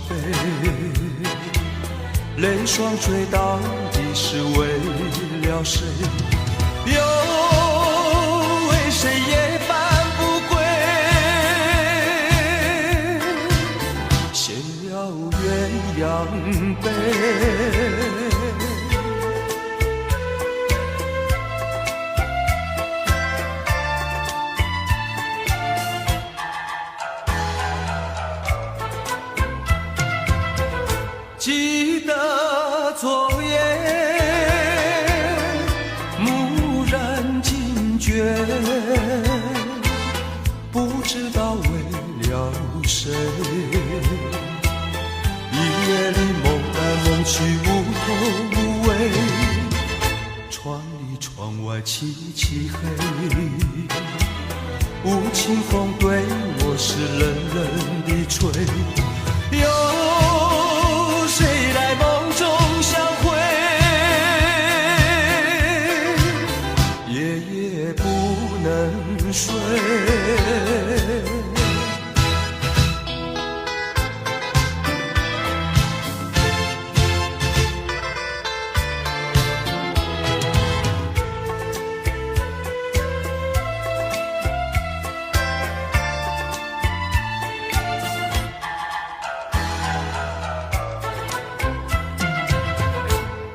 悲，泪双垂到底是为了谁？又为谁夜半不归？写了鸳鸯杯。记得昨夜蓦然惊觉，不知道为了谁。一夜里梦来梦去无头无尾，窗里窗外漆漆黑，无情风对我是冷冷地吹。谁来梦中相会？夜夜不能睡。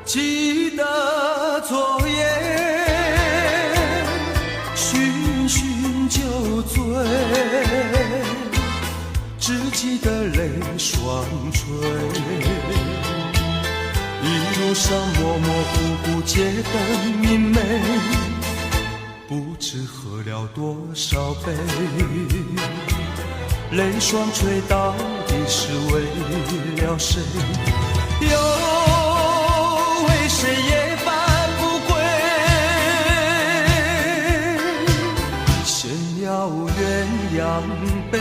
记得昨夜醺醺酒醉，只记得泪双垂。一路上模模糊糊街灯明媚，不知喝了多少杯，泪双垂到底是为了谁？为谁夜半不归？写了鸳鸯杯。